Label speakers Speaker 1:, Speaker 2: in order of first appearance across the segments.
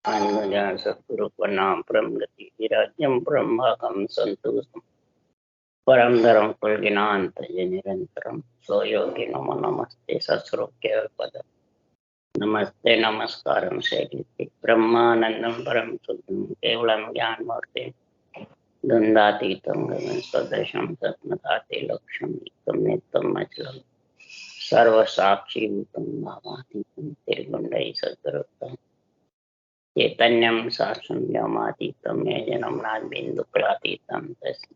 Speaker 1: अन्नजान सद्गुरु प्रणाम परम गति विराज्यम ब्रह्मकम संतोषम परम धर्म कुलगिनांत निरंतरम सो योगी नमो नमस्ते सस्रोक्य पद नमस्ते नमस्कारम शैलिति ब्रह्मानंदम परम शुद्धम केवलम ज्ञान मूर्ति द्वंद्वातीतं गगन सदृशम सत्मताते लक्ष्यम एकम नित्यम अचलम सर्व साक्षी भूतम भावातीतं त्रिगुणै सद्गुरुतम चैतन्यम साक्षम्यमातीतं जन्म नादिन्दुकलातीतं तस्मै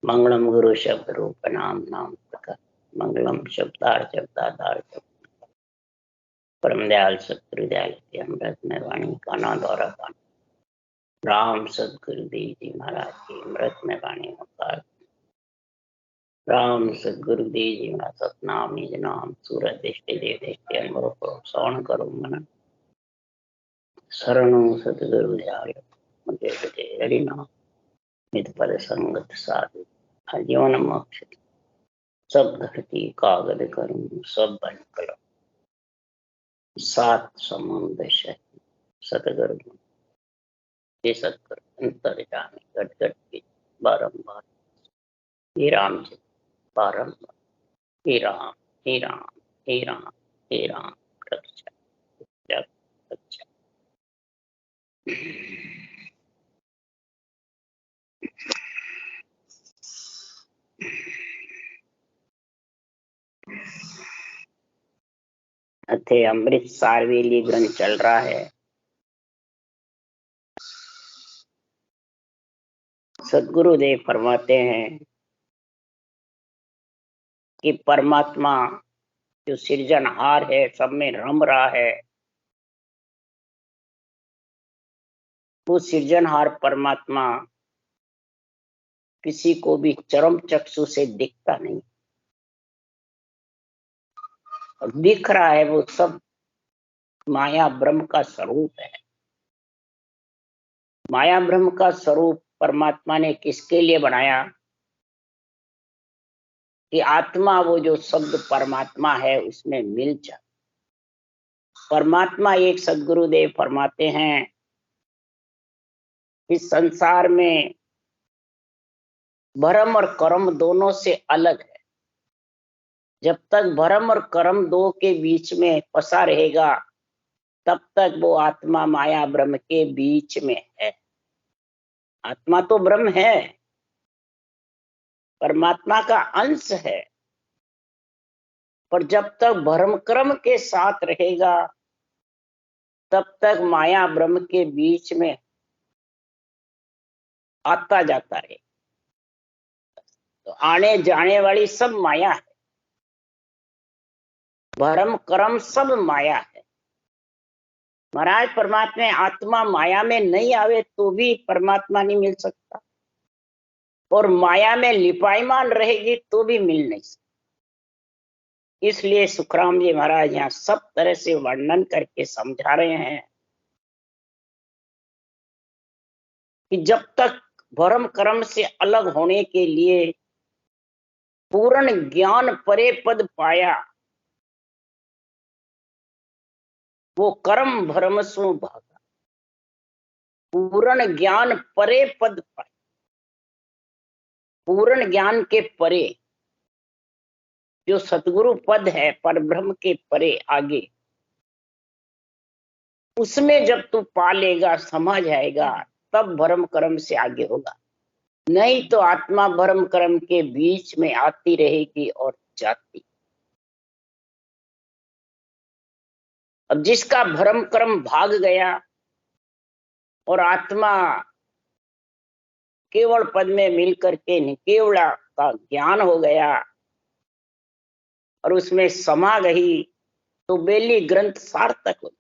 Speaker 1: मंगलम गुरु शब्द रूप नाम नाम प्रकार मंगलम शब्दार्थ परम दयाल सतगुरु दयाल के अमृत में वाणी काना द्वारा पाना राम सतगुरु देव जी महाराज की अमृत में वाणी अवतार राम सतगुरु देव जी महाराज सतनाम निज नाम सूरत दृष्टि देव दृष्टि अनुभव करो श्रवण करो मनन शरणों सतगुरु दयाल मुझे हरि नाम नित पद संगत साधु जीवन मोक्ष सब धरती कागज करूं सब बन कलम सात समुद्र शहर सतगुरु ये सतगुरु अंतर जाने घट घट के बारंबार हे राम जी बारंबार हे राम हे राम हे राम हे राम रक्षा जग रक्षा। अथे अमृत सारवेली ग्रंथ चल रहा है। सदगुरुदेव फरमाते हैं कि परमात्मा जो सृजनहार है सब में रम रहा है, वो सृजनहार परमात्मा किसी को भी चरम चक्षु से दिखता नहीं, और दिख रहा है वो सब माया ब्रह्म का स्वरूप है। माया ब्रह्म का स्वरूप परमात्मा ने किसके लिए बनाया कि आत्मा वो जो शब्द परमात्मा है उसमें मिल जाए। परमात्मा एक सदगुरुदेव फरमाते हैं इस संसार में भरम और कर्म दोनों से अलग है। जब तक भरम और कर्म दो के बीच में फंसा रहेगा तब तक वो आत्मा माया ब्रह्म के बीच में है। आत्मा तो ब्रह्म है, परमात्मा का अंश है, पर जब तक भरम कर्म के साथ रहेगा तब तक माया ब्रह्म के बीच में आता जाता है। तो आने जाने वाली सब माया है, भरम कर्म सब माया है। महाराज परमात्मा आत्मा माया में नहीं आवे तो भी परमात्मा नहीं मिल सकता, और माया में लिपायमान रहेगी तो भी मिल नहीं सकता। इसलिए सुखराम जी महाराज यहाँ सब तरह से वर्णन करके समझा रहे हैं कि जब तक भरम कर्म से अलग होने के लिए पूर्ण ज्ञान परे पद पाया, वो कर्म भरम सु भागा। पूर्ण ज्ञान परे पद पाया, पूर्ण ज्ञान के परे जो सतगुरु पद है पर ब्रह्म के परे आगे, उसमें जब तू पा लेगा समझ आएगा तब भरम कर्म से आगे होगा। नहीं तो आत्मा भरम कर्म के बीच में आती रहेगी और जाती। अब जिसका भरम कर्म भाग गया और आत्मा केवल पद में मिलकर के निकेवला का ज्ञान हो गया और उसमें समा गई तो बेली ग्रंथ सार्थक हो।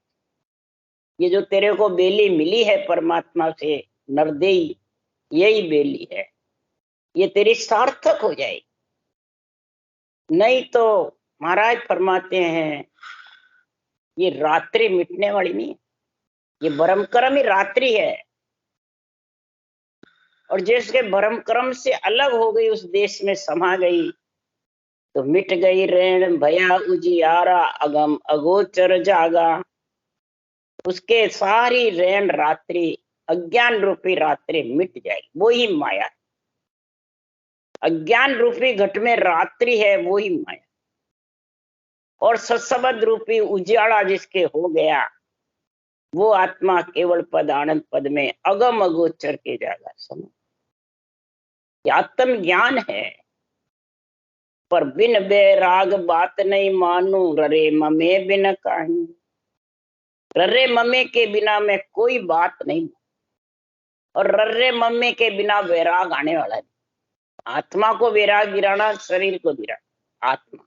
Speaker 1: ये जो तेरे को बेली मिली है परमात्मा से नरदेई, यही बेली है, ये तेरी सार्थक हो जाएगी। नहीं तो महाराज फरमाते हैं ये रात्रि मिटने वाली नहीं है, ये भरम कर्म ही रात्रि है। और जिसके भरम कर्म से अलग हो गई, उस देश में समा गई तो मिट गई रेण भया उजियारा अगम अगोचर जागा। उसके सारी रैन रात्रि, अज्ञान रूपी रात्रि मिट जाएगी। वो ही माया है। अज्ञान रूपी घट में रात्रि है, वो ही माया। और सत्सबद रूपी उजाला जिसके हो गया, वो आत्मा केवल पद आनंद पद में अगम अगोचर के जाएगा। समझ, आत्म ज्ञान है। पर बिन बैराग बात नहीं मानू, ररे ममे बिन कहीं। रर्रे मम्मे के बिना मैं कोई बात नहीं, और रर्रे मम्मे के बिना वैराग आने वाला नहीं। आत्मा को वैराग गिराना, शरीर को गिराना। आत्मा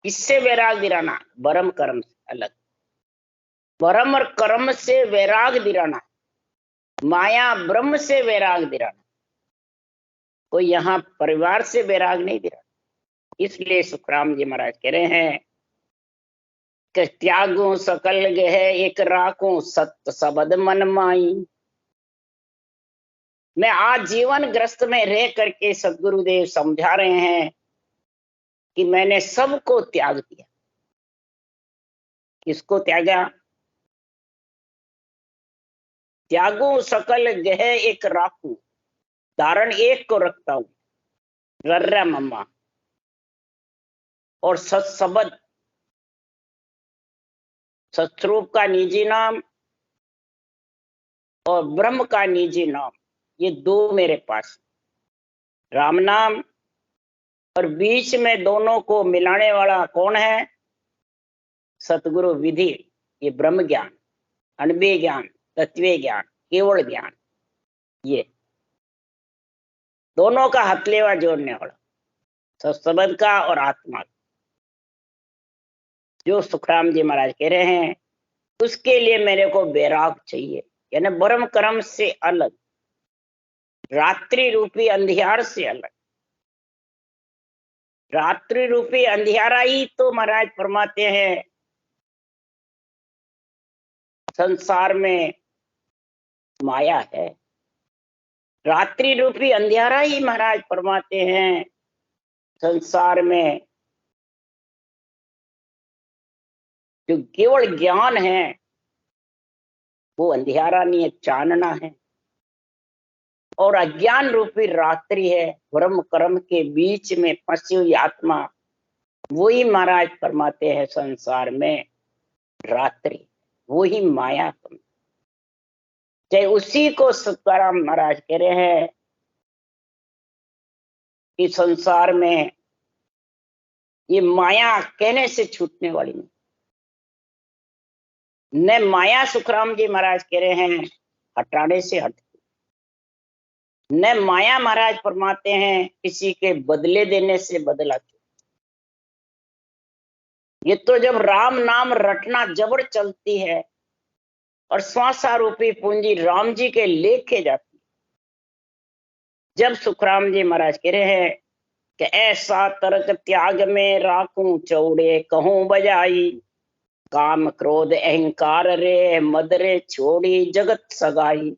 Speaker 1: किससे वैराग गिराना? ब्रह्म कर्म से अलग। ब्रह्म और कर्म से वैराग दिलाना, माया ब्रह्म से वैराग दिलाना। कोई यहाँ परिवार से वैराग नहीं दिलाना। इसलिए सुखराम जी महाराज कह रहे हैं कि त्यागो सकल गह एक राखो, सत्य सबद मन माई। मैं आज जीवन ग्रस्त में रह करके सदगुरुदेव समझा रहे हैं कि मैंने सबको त्याग दिया। किसको त्यागा? त्यागो सकल गह एक राखू, धारण एक को रखता हूं, रर्रा मम्मा। और सत्सबद, सत्स्वरूप का निजी नाम और ब्रह्म का निजी नाम, ये दो मेरे पास। राम नाम और बीच में दोनों को मिलाने वाला कौन है? सतगुरु विधि। ये ब्रह्म ज्ञान, अनबे ज्ञान, तत्व ज्ञान, केवल ज्ञान, ये दोनों का हथलेवा जोड़ने वाला सत्सबद का और आत्मा का। जो सुखराम जी महाराज कह रहे हैं, उसके लिए मेरे को वैराग चाहिए, यानी ब्रह्म कर्म से अलग, रात्रि रूपी अंधियार से अलग। रात्रि रूपी अंधियारा ही तो महाराज फरमाते हैं संसार में माया है। रात्रि रूपी अंधियारा ही महाराज फरमाते हैं संसार में जो केवल ज्ञान है वो अंधियारा नहीं है, चानना है। और अज्ञान रूपी रात्रि है, ब्रह्म कर्म के बीच में फंसी हुई आत्मा, वही महाराज फरमाते हैं संसार में रात्रि, वही माया। चाहे उसी को सतराम महाराज कह रहे हैं कि संसार में ये माया कहने से छूटने वाली नहीं। न माया, सुखराम जी महाराज कह रहे हैं, हटाने से हटती। न माया महाराज फरमाते हैं किसी के बदले देने से बदला। ये तो जब राम नाम रटना जबर चलती है और श्वासारूपी पूंजी राम जी के लेके जाती, जब सुखराम जी महाराज कह रहे हैं कि ऐसा तर्क त्याग में राखूं, चौड़े कहूं बजाई। काम क्रोध अहंकार रे मद रे छोड़ी जगत सगाई।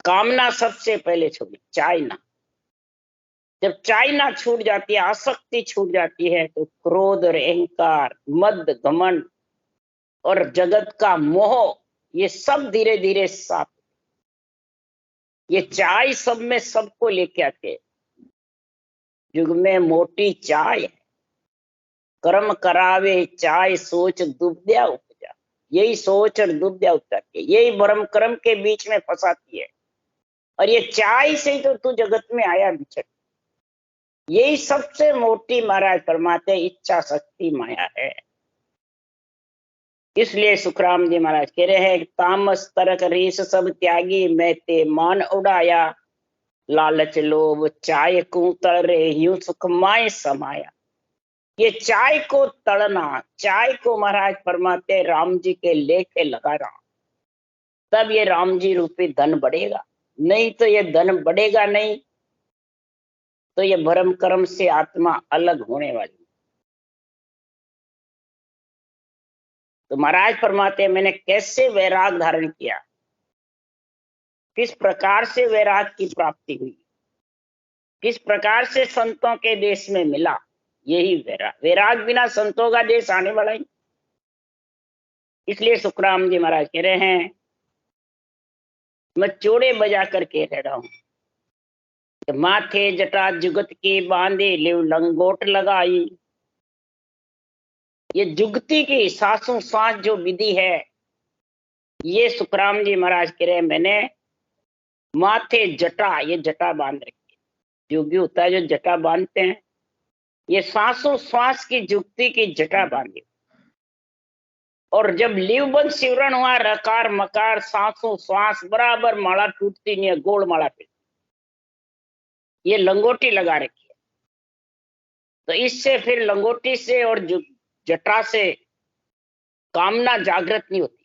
Speaker 1: कामना सबसे पहले छोड़ी, चाइना। जब चाइना छूट जाती है, आसक्ति छूट जाती है, तो क्रोध और अहंकार, मद, घमंड और जगत का मोह, ये सब धीरे धीरे साफ। ये चाय सब में सबको लेके आते। युग में मोटी चाय है, कर्म करावे चाय सोच दुबद्या उपजा। यही सोच और दुबद्या उपजा के, यही ब्रह्म कर्म के बीच में फंसाती है। और ये चाय से ही तो तू जगत में आया बिछड़। यही सबसे मोटी महाराज फरमाते इच्छा शक्ति माया है। इसलिए सुखराम जी महाराज कह रहे हैं तामस तरक रीस सब त्यागी, मैं ते मान उड़ाया। लालच लोभ चाय को तड़े, यूं सुख माए समाया। ये चाय को तड़ना, चाय को महाराज फरमाते राम जी के लेके लगा रहा, तब ये राम जी रूपी धन बढ़ेगा। नहीं तो ये धन बढ़ेगा नहीं, तो ये भरम कर्म से आत्मा अलग होने वाली। तो महाराज फरमाते मैंने कैसे वैराग धारण किया, किस प्रकार से वैराग की प्राप्ति हुई, किस प्रकार से संतों के देश में मिला। यही वैराग। वैराग बिना संतों का देश आने वाला ही। इसलिए सुखराम जी महाराज कह रहे हैं, मैं चोड़े बजा करके रह रहा हूं। माथे जटा जुगत की बांधे लिव लंगोट लगाई। ये जुगती की सांसों सांस जो विधि है, ये सुखराम जी महाराज कह रहे हैं, मैंने माथे जटा, ये जटा बांध रखी। जोगी होता है जो जटा बांधते हैं, ये सांसों श्वास की जुगती की जटा बांधी। और जब लिवबंद सिवरण हुआ, रकार मकार सांसों श्वास बराबर माला टूटती नहीं है, गोल माला पे ये लंगोटी लगा रखी है। तो इससे फिर लंगोटी से और जटा से कामना जागृत नहीं होती।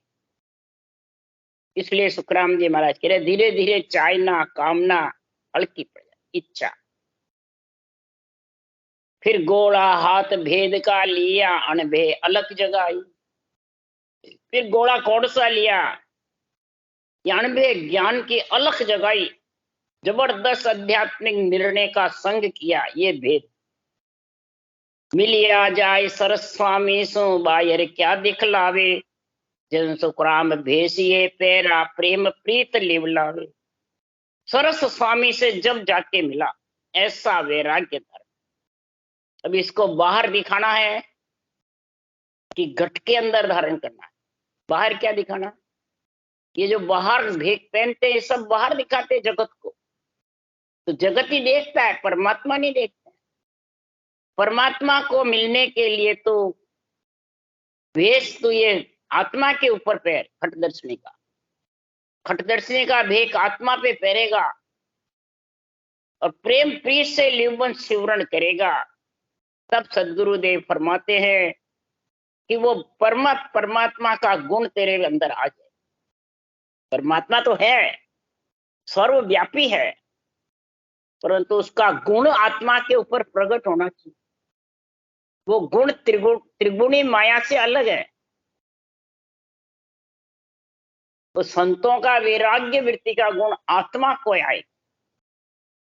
Speaker 1: इसलिए सुखराम जी महाराज कह रहे, धीरे धीरे चाहना कामना हल्की पड़ जाए, इच्छा। फिर गोला हाथ भेद का लिया, अनभे अलग जगाई। फिर गोला कौन सा लिया, अनभे ज्ञान की अलख जगाई। जबरदस्त आध्यात्मिक निर्णय का संग किया। ये भेद मिलिया जाए सरस स्वामी सो बायर क्या दिखलावे। जन सुखराम भेसिए पैरा प्रेम प्रीत लिवलावे। सरस स्वामी से जब जाके मिला, ऐसा वैराग्य धर्म। अब इसको बाहर दिखाना है कि घट के अंदर धारण करना है। बाहर क्या दिखाना, ये जो बाहर भेद पहनते हैं सब बाहर दिखाते हैं जगत को, तो जगत ही देखता है, परमात्मा नहीं देखता है। परमात्मा को मिलने के लिए तो भेष, तो ये आत्मा के ऊपर पैर, खटदर्शनी का, खटदर्शनी का भेद आत्मा पे पैरेगा और प्रेम प्रीत से लिवबंद सिवरण करेगा। तब सदगुरुदेव फरमाते हैं कि वो परमात्मा का गुण तेरे अंदर आ जाए। परमात्मा तो है, सर्वव्यापी है, परंतु उसका गुण आत्मा के ऊपर प्रकट होना चाहिए। वो गुण त्रिगुणी माया से अलग है। तो संतों का वैराग्य वृत्ति का गुण आत्मा को आए,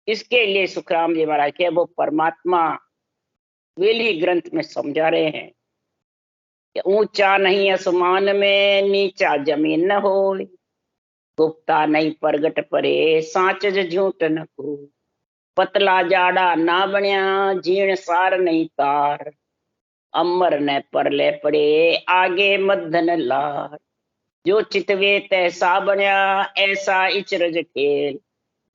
Speaker 1: इसके लिए सुखराम जी महाराज के वो परमात्मा वेली ग्रंथ में समझा रहे हैं कि ऊंचा नहीं आसमान में, नीचा जमीन न हो, गुप्ता नहीं प्रगट परे, साच झूठ न को। पतला जाड़ा ना बनिया, जीर्ण सार नहीं तार, अमर न परले पड़े, आगे मधन लार। जो चितवे तैसा बनिया, ऐसा इचरज खेल,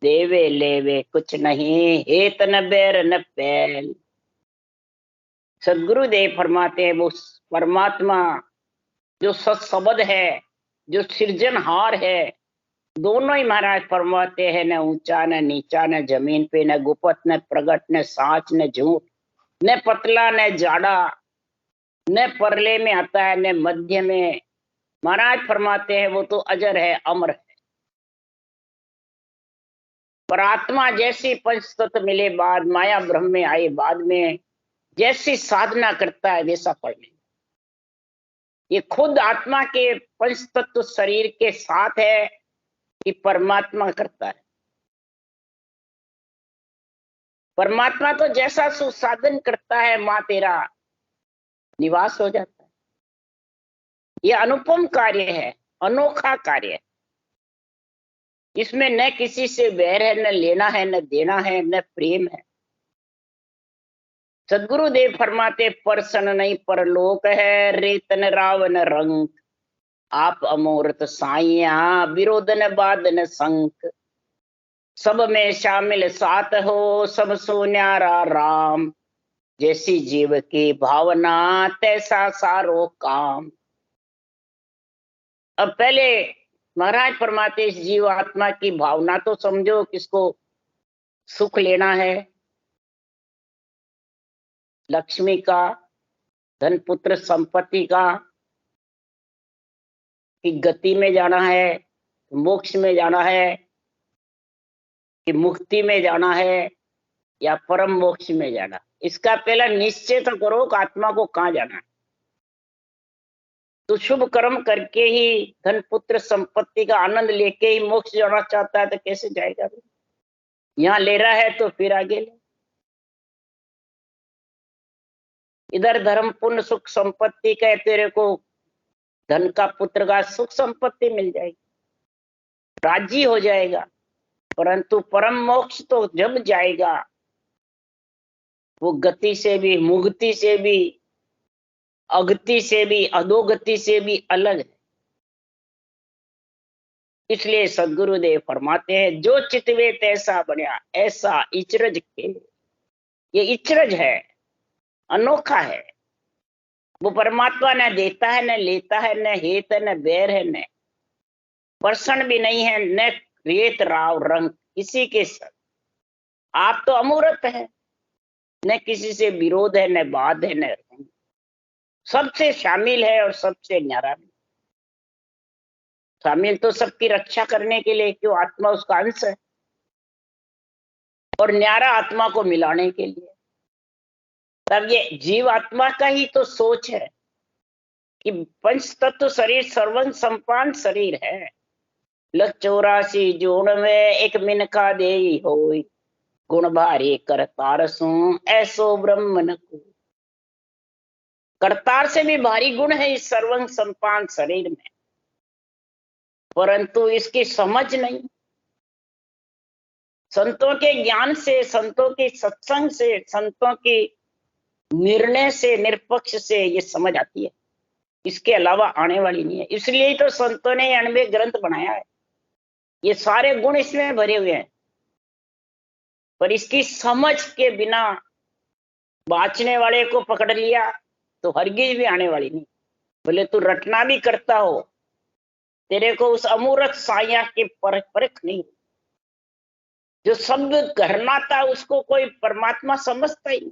Speaker 1: देवे लेवे कुछ नहीं, हेत न बैर न पैल। सदगुरुदेव फरमाते हैं वो परमात्मा जो सत्सबद है, जो सृजनहार है, दोनों ही महाराज फरमाते हैं, न ऊंचा न नीचा, न जमीन पे, न गुपत न प्रगट, न साच न झूठ, न पतला न जाड़ा, न परले में आता है न मध्य में। महाराज फरमाते हैं वो तो अजर है, अमर है। पर आत्मा जैसी पंच तत्व मिले बाद, माया ब्रह्म में आए बाद में, जैसी साधना करता है वैसा फल मिलता। ये खुद आत्मा के पंच तत्व शरीर के साथ है कि परमात्मा करता है। परमात्मा तो जैसा सुसाधन करता है, मां तेरा निवास हो जाता है। यह अनुपम कार्य है, अनोखा कार्य है। इसमें न किसी से वैर है, न लेना है, न देना है, न प्रेम है। सदगुरुदेव फरमाते, परसन नहीं परलोक है, रेतन रावण रंग, आप अमूर्त साइया, विरोधन बादन संक। सब में शामिल साथ हो, सब सो न्यारा राम, जैसी जीव की भावना तैसा सारो काम। अब पहले महाराज फरमाते, इस जीव आत्मा की भावना तो समझो, किसको सुख लेना है, लक्ष्मी का, धन पुत्र संपत्ति का, कि गति में जाना है, मोक्ष में जाना है, कि मुक्ति में जाना है, या परम मोक्ष में जाना। इसका पहला निश्चय तो करो कि आत्मा को कहां जाना है। तो शुभ कर्म करके ही, धन पुत्र संपत्ति का आनंद लेके ही मोक्ष जाना चाहता है तो कैसे जाएगा? यहाँ ले रहा है तो फिर आगे ले। इधर धर्म पुण्य सुख संपत्ति का तेरे को धन का, पुत्र का, सुख संपत्ति मिल जाएगी, राजी हो जाएगा। परंतु परम मोक्ष तो जब जाएगा वो गति से भी, मुक्ति से भी, अगति से भी, अधोगति से भी अलग है। इसलिए सदगुरुदेव फरमाते हैं, जो चितवे तैसा बनया, ऐसा इचरज के। ये इचरज है, अनोखा है। वो परमात्मा न देता है, न लेता है, न हेत है, न बैर है, न पर्सन भी नहीं है, न रेत राव रंग किसी के साथ। आप तो अमूर्त है, न किसी से विरोध है, न बाध है, न रंग। सबसे शामिल है और सबसे न्यारा भी। शामिल तो सबकी रक्षा करने के लिए, क्यों आत्मा उसका अंश है, और न्यारा आत्मा को मिलाने के लिए। तब ये जीव आत्मा का ही तो सोच है कि पंच तत्व शरीर सर्वं संपान शरीर है। लख 84 जोड़ में एक मिनका दे होई, गुण भारी करतार सू ऐसो ब्रह्म न को। करतार से भी भारी गुण है इस सर्वं संपान शरीर में, परंतु इसकी समझ नहीं। संतों के ज्ञान से, संतों के सत्संग से, संतों की निर्णय से, निष्पक्ष से ये समझ आती है, इसके अलावा आने वाली नहीं है। इसलिए ही तो संतों ने 98 ग्रंथ बनाया है। ये सारे गुण इसमें भरे हुए हैं, पर इसकी समझ के बिना बाँचने वाले को पकड़ लिया तो हरगिज भी आने वाली नहीं। बोले तू रटना भी करता हो, तेरे को उस अमूर्त साया की परख नहीं। जो शब्द करना था उसको कोई परमात्मा समझता ही नहीं,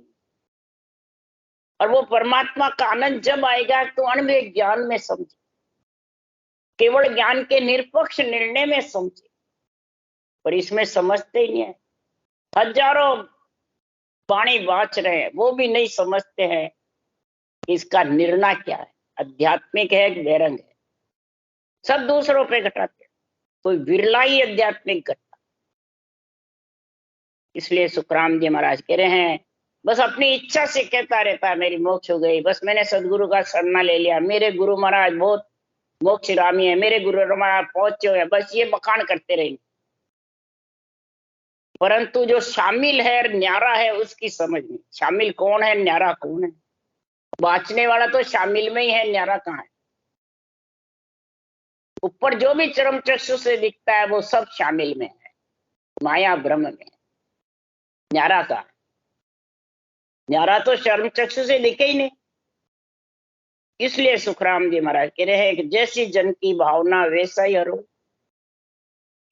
Speaker 1: और वो परमात्मा का आनंद जब आएगा तो अण्वय ज्ञान में समझे, केवल ज्ञान के निरपेक्ष निर्णय में समझे, पर इसमें समझते ही नहीं है। हजारों वाणी बाँच रहे हैं, वो भी नहीं समझते हैं इसका निर्णय क्या है, आध्यात्मिक है कि बहिरंग है। सब दूसरों पे घटाते हैं, कोई विरला ही आध्यात्मिक घटता। इसलिए सुखराम जी महाराज कह रहे हैं, बस अपनी इच्छा से कहता रहता है मेरी मोक्ष हो गई, बस मैंने सदगुरु का शरणा ले लिया, मेरे गुरु महाराज बहुत मोक्षरामी है, मेरे गुरु महाराज पहुंचे हुए, बस ये बखान करते रहेंगे। परंतु जो शामिल है, न्यारा है, उसकी समझ नहीं। शामिल कौन है, न्यारा कौन है? बाँचने वाला तो शामिल में ही है, न्यारा कहाँ है? ऊपर जो भी चरम चक्षु से दिखता है वो सब शामिल में है, माया ब्रह्म में है। न्यारा का, न्यारा तो चरम चक्षु से दिखे ही नहीं। इसलिए सुखराम जी महाराज कह रहे हैं कि जैसी जन की भावना वैसा ही हर हो,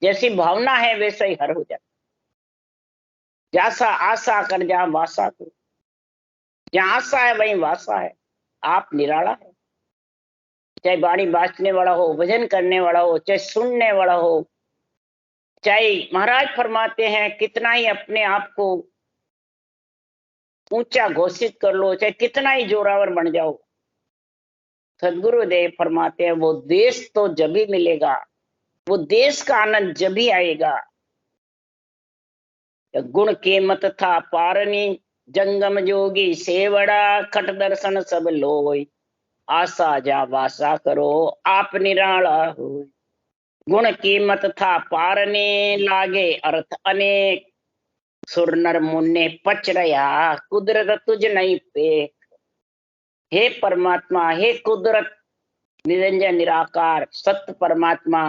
Speaker 1: जैसी भावना है वैसा ही हर हो जाता। जैसा आशा कर जहां वासा को, जहां आशा है वहीं वासा है। आप निराला है, चाहे बाणी बाँचने वाला हो, भजन करने वाला हो, चाहे सुनने वाला हो, चाहे महाराज फरमाते हैं कितना ही अपने आप को ऊंचा घोषित कर लो, चाहे कितना ही जोरावर बन जाओ, सदगुरुदेव फरमाते हैं वो देश तो जब ही मिलेगा, वो देश का आनंद जब ही आएगा। गुण के मत था पारनी, जंगम जोगी सेवड़ा, खट दर्शन सब लोई, आशा जा वासा करो आप निराला हो। गुण कीमत था पारने, लागे अर्थ अनेक, सुर नर मुन्ने पच रहा, कुदरत तुझ नहीं पेख। हे परमात्मा, हे कुदरत, निरंजन निराकार सत्य परमात्मा,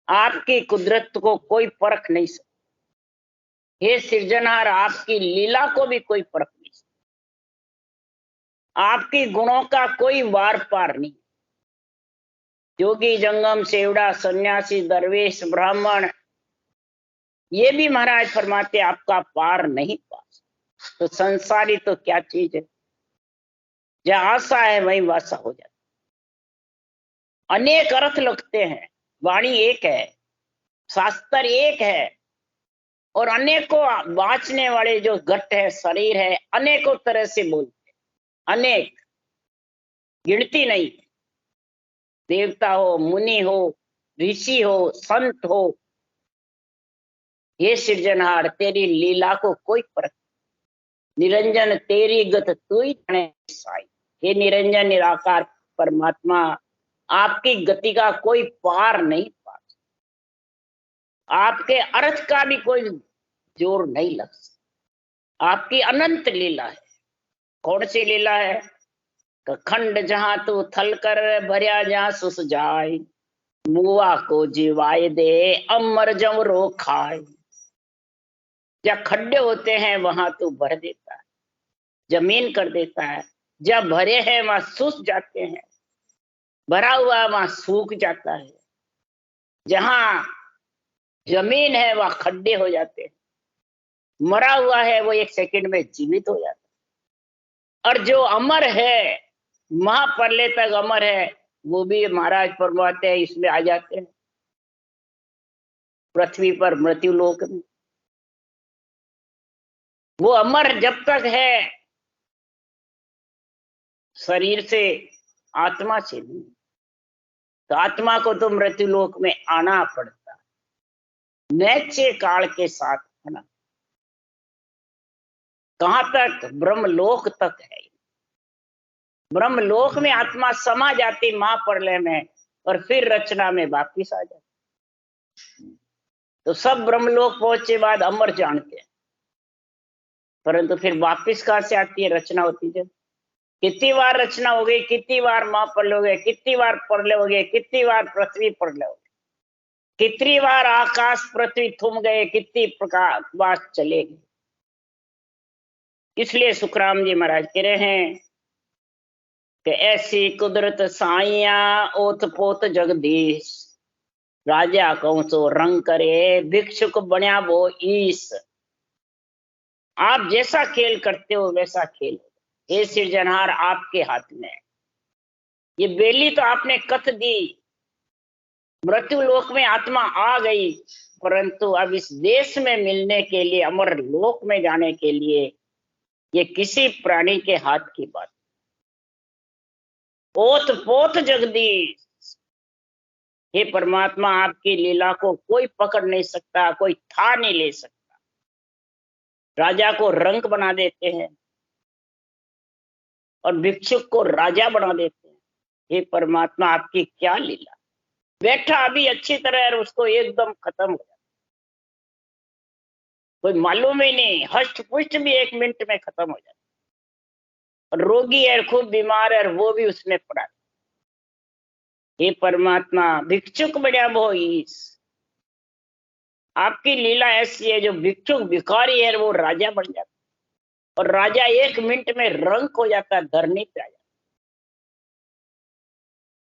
Speaker 1: आपकी कुदरत को कोई परख नहीं सकता। हे सृजनहार, आपकी लीला को भी कोई परख नहीं सकता। आपकी गुणों का कोई वार पार नहीं। योगी, जंगम, सेवड़ा, सन्यासी, दरवेश, ब्राह्मण, ये भी महाराज फरमाते आपका पार नहीं पास। तो संसारी तो क्या चीज है, जहां आशा है वहीं वासा हो जाता। अनेक अर्थ लगते हैं, वाणी एक है, शास्त्र एक है, और अनेकों बाँचने वाले जो घट है, शरीर है, अनेकों तरह से बोलते हैं, अनेक, गिनती नहीं। देवता हो, मुनि हो, ऋषि हो, संत हो, ये सृजनहार तेरी लीला को कोई परख। निरंजन तेरी गत तू ही जाने साई। हे निरंजन निराकार परमात्मा, आपकी गति का कोई पार नहीं पा, आपके अर्थ का भी कोई जोर नहीं लग सकता। आपकी अनंत लीला है। कौन सी लीला है? खंड जहां तू थल कर भरिया जहां सुस जाय, मुआ को जीवाए दे अमर जम रो खाए। जहाँ खड्डे होते हैं वहां तू भर देता है, जमीन कर देता है। जब भरे हैं वहां सूख जाते हैं, भरा हुआ वहां सूख जाता है। जहां जमीन है वहां खड्डे हो जाते हैं, मरा हुआ है वो एक सेकंड में जीवित हो जाता है। और जो अमर है, महाप्रलय तक अमर है, वो भी महाराज फरमाते हैं इसमें आ जाते हैं पृथ्वी पर, मृत्यु लोक में। वो अमर जब तक है शरीर से, आत्मा से नहीं। तो आत्मा को तो मृत्यु लोक में आना पड़ता है, नैचे काल के साथ आना। कहां तक? ब्रह्मलोक तक है। ब्रह्मलोक में आत्मा समा जाती महाप्रलय में, और फिर रचना में वापिस आ जाती। तो सब ब्रह्मलोक पहुंचे बाद अमर जानते हैं, परंतु फिर वापिस कहां से आती है? रचना होती है। कितनी बार रचना हो गई, कितनी बार महाप्रलय हो गए, कितनी बार प्रलय हो गए, कितनी बार पृथ्वी प्रलय हो गई, कितनी बार आकाश पृथ्वी थम गए, कितनी प्रकार बार चले गए। इसलिए सुखराम जी महाराज कह रहे हैं कि ऐसी कुदरत साइया ओत पोत जगदीश, राजा कौन सो रंग करे भिक्षुक बन्या वो ईस। आप जैसा खेल करते हो वैसा खेल, हे सिरजनहार आपके हाथ में है। ये बेली तो आपने कथ दी, मृत्यु लोक में आत्मा आ गई, परंतु अब इस देश में मिलने के लिए, अमर लोक में जाने के लिए, ये किसी प्राणी के हाथ की बात। ओत पोत जगदीश, हे परमात्मा आपकी लीला को कोई पकड़ नहीं सकता, कोई था नहीं ले सकता। राजा को रंक बना देते हैं और भिक्षुक को राजा बना देते हैं। हे परमात्मा आपकी क्या लीला। बैठा अभी अच्छी तरह और उसको एकदम खत्म हो जाता, कोई मालूम ही नहीं, हष्ट पुष्ट भी 1 मिनट में खत्म हो जाता। और रोगी है, खूब बीमार है, और वो भी उसमें पड़ा। हे परमात्मा भिक्षुक बड़ा भोईस, आपकी लीला ऐसी है जो भिक्षुक भिखारी है वो राजा बन जाता, और राजा 1 मिनट में रंक हो जाता, धरनी पे आ जाता।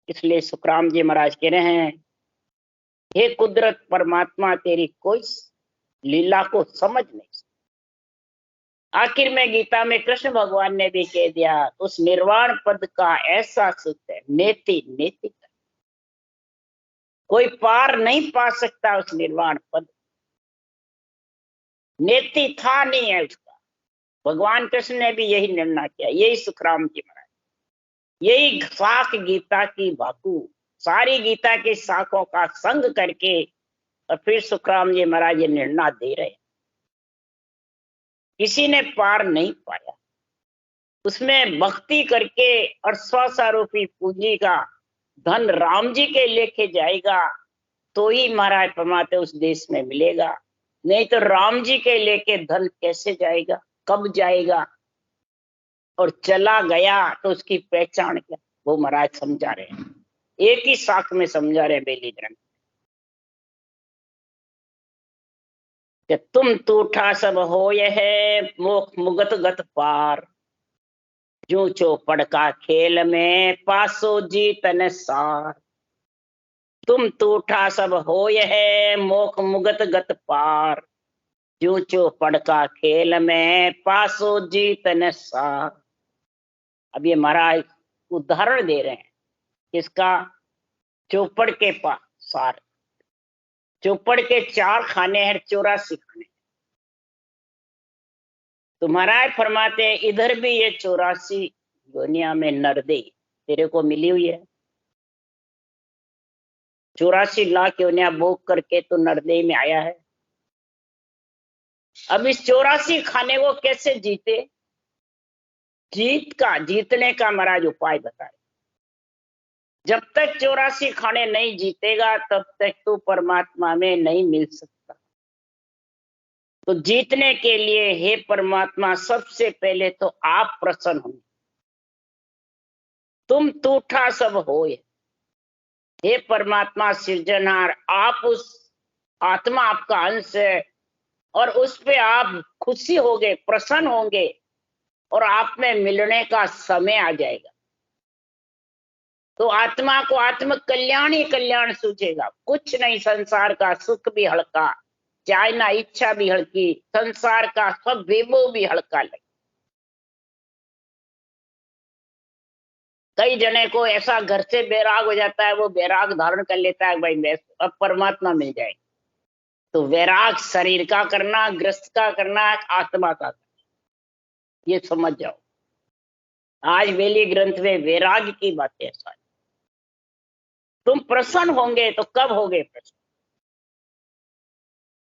Speaker 1: इसलिए सुखराम जी महाराज कह रहे हैं, हे कुदरत परमात्मा तेरी कोई लीला को समझ नहीं सकता। आखिर में गीता में कृष्ण भगवान ने भी कह दिया, उस निर्वाण पद का ऐसा सुख है, नेति नेति कोई पार नहीं पा सकता उस निर्वाण पद। नेति था नहीं है उसका। भगवान कृष्ण ने भी यही निर्णय किया, यही सुखराम जी महाराज, यही शाख गीता की बाकू, सारी गीता की शाखों का संग करके, और फिर सुखराम जी महाराज ये निर्णय दे रहे। किसी ने पार नहीं पाया, उसमें भक्ति करके और स्वस्वरूपी पूंजी का धन राम जी के लेके जाएगा तो ही महाराज परमात्मा उस देश में मिलेगा, नहीं तो राम जी के लेके धन कैसे जाएगा, कब जाएगा, और चला गया तो उसकी पहचान क्या? वो महाराज समझा रहे हैं, एक ही शाख में समझा रहे बेली ग्रंथ कि तुम तूठा सब हो यह मोख मुगत गत पार, जो चौपड़ का खेल में पासो जीतन सार। तुम तूठा सब हो यह मोख मुगत गत पार, जो चौपड़ का खेल में पासो जीतन सार। अब ये महाराज उदाहरण दे रहे हैं किसका? चौपड़ के पास सार। चौपड़ के 4 खाने हैं, 84 खाने। तो महाराज फरमाते हैं इधर भी ये 84 दुनिया में नरदे तेरे को मिली हुई है। 84 लाख योनिया भोग करके तो नरदे में आया है। अब इस 84 खाने को कैसे जीते? जीतने का महाराज उपाय बताए। जब तक 84 खाने नहीं जीतेगा तब तक तू परमात्मा में नहीं मिल सकता। तो जीतने के लिए हे परमात्मा सबसे पहले तो आप प्रसन्न हो। तुम टूटा सब होए, हे परमात्मा सृजनहार, आप उस आत्मा आपका अंश है और उस पे आप खुशी होंगे, प्रसन्न होंगे और आप में मिलने का समय आ जाएगा। तो आत्मा को आत्म कल्याण ही कल्याण सूझेगा, कुछ नहीं। संसार का सुख भी हल्का, चाहना इच्छा भी हल्की, संसार का सब वैभव भी हल्का लगे। कई जने को ऐसा घर से बैराग हो जाता है, वो बैराग धारण कर लेता है, भाई अब परमात्मा मिल जाए। तो वैराग शरीर का करना, ग्रस्त का करना, आत्मा का करना, ये समझ जाओ। आज वेली ग्रंथ में वैराग की बातें सारी। तुम प्रसन्न होंगे तो कब होगे प्रसन्न?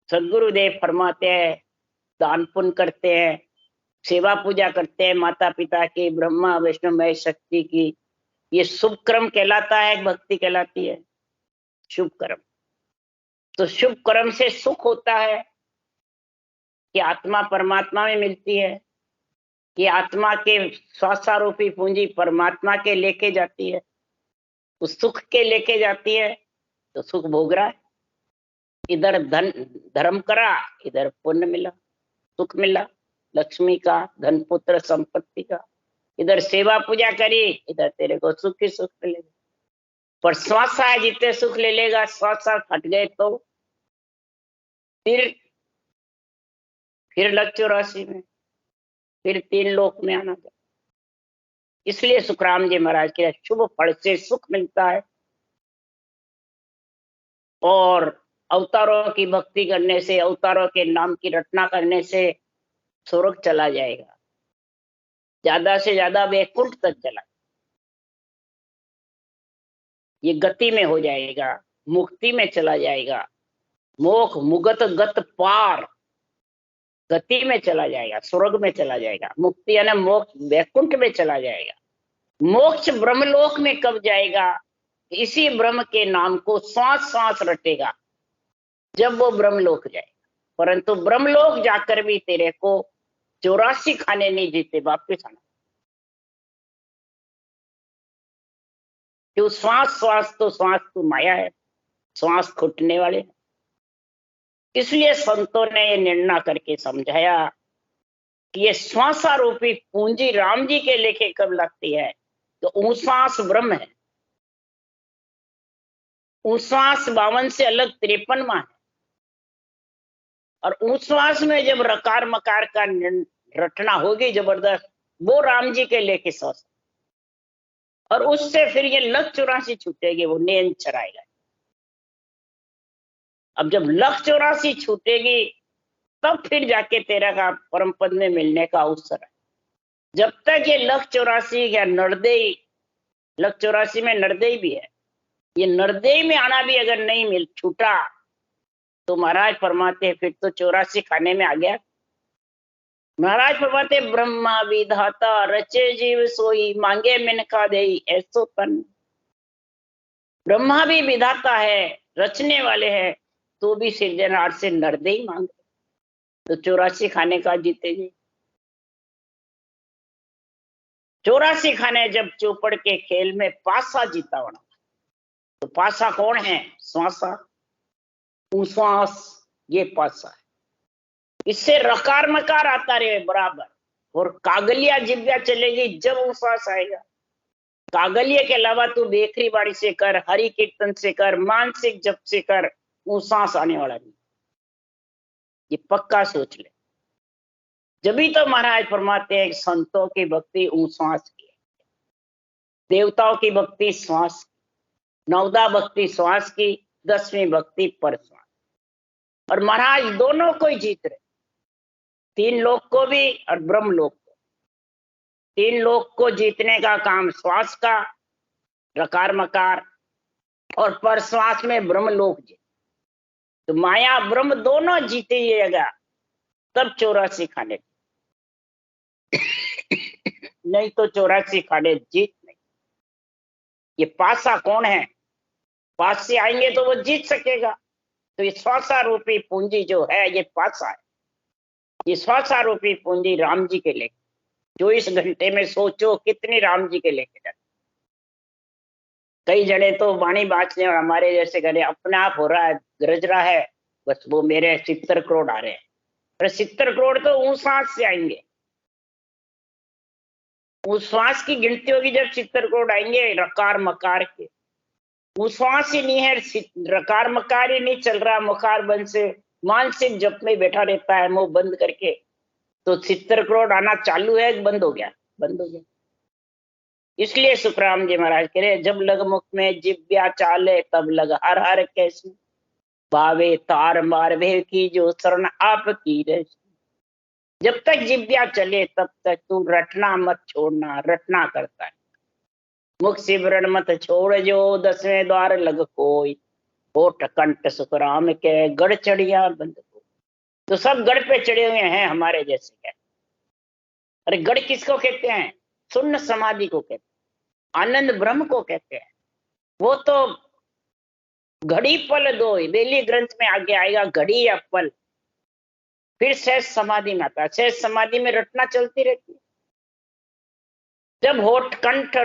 Speaker 1: सदगुरुदेव फरमाते हैं, दान पुण्य करते हैं, सेवा पूजा करते हैं माता पिता की, ब्रह्मा विष्णु महेश शक्ति की, ये शुभ कर्म कहलाता है, भक्ति कहलाती है शुभ कर्म। तो शुभ कर्म से सुख होता है कि आत्मा परमात्मा में मिलती है, कि आत्मा के स्वासारूपी पूंजी परमात्मा के लेके जाती है, उस सुख के लेके जाती है। तो सुख भोग रहा है, इधर धन धर्म करा, इधर पुण्य मिला, सुख मिला, लक्ष्मी का, धन पुत्र संपत्ति का। इधर सेवा पूजा करी, इधर तेरे को सुख ही सुख मिलेगा। पर स्वासा है, जितने सुख ले लेगा, स्वासा हट गए तो फिर लग 84 में, फिर 3 लोक में आना था। इसलिए सुखराम जी महाराज के शुभ फल से सुख मिलता है और अवतारों की भक्ति करने से, अवतारों के नाम की रटना करने से स्वर्ग चला जाएगा, ज्यादा से ज्यादा वैकुंठ तक चला, ये गति में हो जाएगा, मुक्ति में चला जाएगा, मोक्ष मुगत गत पार, गति में चला जाएगा, स्वर्ग में चला जाएगा। मुक्ति यानी मोक्ष, वैकुंठ में चला जाएगा। मोक्ष ब्रह्मलोक में कब जाएगा? इसी ब्रह्म के नाम को सांस सांस रटेगा, जब वो ब्रह्मलोक जाएगा। परंतु ब्रह्मलोक जाकर भी तेरे को 84 खाने नहीं जीते, वापिस आना। क्यों? श्वास श्वास तो माया है, श्वास खुटने वाले। इसलिए संतों ने ये निर्णय करके समझाया कि ये श्वासारूपी पूंजी राम जी के लेके कब लगती है? तो ऊश्वास ब्रह्म है, ऊश्वास 52 से अलग 53वां है। और ऊश्वास में जब रकार मकार का रटना होगी जबरदस्त, वो राम जी के लेके श्वास, और उससे फिर ये लख 84 छूटेगी, वो नैन चराएगा। अब जब लख 84 छूटेगी तब फिर जाके तेरा का परम पद में मिलने का अवसर है। जब तक ये लख 84 या नरदेई, लख 84 में नरदेई भी है, ये नरदेई में आना भी अगर नहीं मिल छूटा तो महाराज फरमाते फिर तो 84 खाने में आ गया। महाराज फरमाते ब्रह्मा विधाता रचे जीव सोई, मांगे मिनका देई ऐसो तन। ब्रह्मा भी विधाता है, रचने वाले हैं, तो भी सृजनहार से नरदेई मांगे तो 84 खाने का जीतेगी। 84 खाने जब चौपड़ के खेल में पासा जीता होना, तो पासा कौन है? श्वासा, उश्वास, ये पासा है। इससे रकार मकार आता रहे बराबर, और कागलिया जिव्या चलेगी जब उश्वास आएगा। कागलिया के अलावा तू बेखरी बाड़ी से कर, हरि कीर्तन से कर, मानसिक जप से कर, उश्वास आने वाला नहीं। ये पक्का सोच ले। जब तो महाराज फरमाते हैं संतों की भक्ति उश्वास की, देवताओं की भक्ति श्वास की, 9दा भक्ति श्वास की, 10वीं भक्ति पर श्वास। और महाराज दोनों को ही जीत रहे, 3 लोक को भी और ब्रह्म लोक को। 3 लोक को जीतने का काम श्वास का, रकार मकार, और पर श्वास में ब्रह्म लोक जीत। तो माया ब्रह्म दोनों जीतिएगा तब 84 खाने नहीं तो 84 खाने जीत नहीं। ये पासा कौन है? पास से आएंगे तो वो जीत सकेगा। तो ये स्वासा रूपी पूंजी जो है ये पासा है। ये स्वासा रूपी पूंजी राम जी के लेके 24 घंटे में सोचो कितनी राम जी के लेके जाते। कई जने तो वाणी बाँचने और हमारे जैसे करे अपने आप हो रहा है, गरज रहा है, बस वो मेरे 70 करोड़ आ रहे हैं। पर 70 करोड़ तो उस सांस से आएंगे, उस श्वास की गिनती होगी जब 70 करोड़ आएंगे रकार मकार के। वो श्वास ही नहीं है, रकार मकार ही नहीं चल रहा, मुखार बंद से मानसिक जप में बैठा रहता है मुंह बंद करके, तो 70 करोड़ आना चालू है, बंद हो गया, बंद हो गया। इसलिए सुखराम जी महाराज कह रहे जब लग मुख में जिव्या चाले तब लग हर हर कैसे भावे तार मार भे की जो शरण आपकी रहे। जब तक जिव्या चले तब तक तू रटना मत छोड़ना, रटना करता है। मुख सिमरन मत छोड़ जो 10वें द्वार लग कोई, होठ कंठ सुखराम के गढ़ चढ़िया बंद को। तो सब गढ़ पे चढ़े हुए हैं हमारे जैसे क्या। अरे गढ़ किसको कहते हैं? शून्य समाधि को कहते हैं, आनंद ब्रह्म को कहते हैं। वो तो घड़ी पल दो, बेली ग्रंथ में आगे आएगा घड़ी या पल, फिर सहज समाधि में आता है। सहज समाधि में रटना चलती रहती है। जब होठ कंठ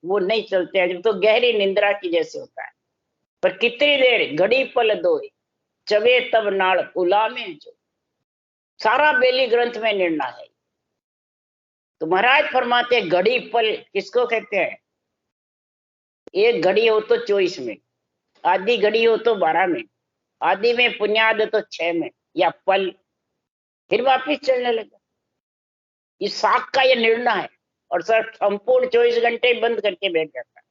Speaker 1: वो नहीं चलते हैं, जब तो गहरी निंद्रा की जैसे होता है। पर कितनी देर? घड़ी पल दो चवे तब नाड़ उला में जो। सारा बेली ग्रंथ में निर्णय है। तो महाराज फरमाते घड़ी पल किसको कहते हैं? एक घड़ी हो तो 24 मिनट, आधी घड़ी हो तो 12 मिनट, आधी में पुण्याद तो 6 मिनट, या पल फिर वापिस चलने लगा। इस साख का ये निर्णय है। और सर संपूर्ण 24 घंटे बंद करके बैठ जाता है,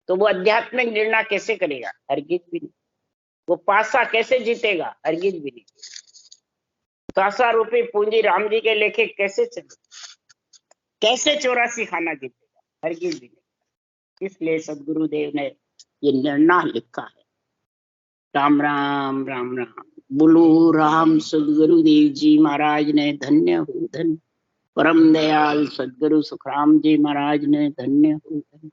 Speaker 1: तो वो आध्यात्मिक निर्णय कैसे करेगा? हरगिज भी नहीं। वो पासा कैसे जीतेगा? हरगिज भी नहीं। पासा रूपी पूंजी राम जी के लेखे कैसे चले? कैसे 84 खाना जीतेगा? हरगिज भी नहीं। इसलिए सदगुरुदेव ने ये निर्णय लिखा है। राम राम राम राम बोलो राम। सदगुरुदेव जी महाराज ने धन्य हो धन्य। परम दयाल सदगुरु सुखराम जी महाराज ने धन्य हो धन्य।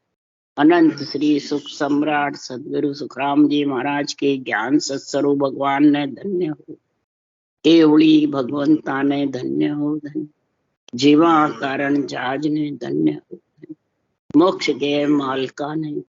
Speaker 1: अनंत श्री सुख सम्राट सदगुरु सुखराम जी महाराज के ज्ञान सत्स्वरूप भगवान ने धन्य हो। केवड़ी भगवंता ने धन्य हो धन्य। जीवा कारण जहाज ने धन्य हो धन्य। मोक्ष के मालका ने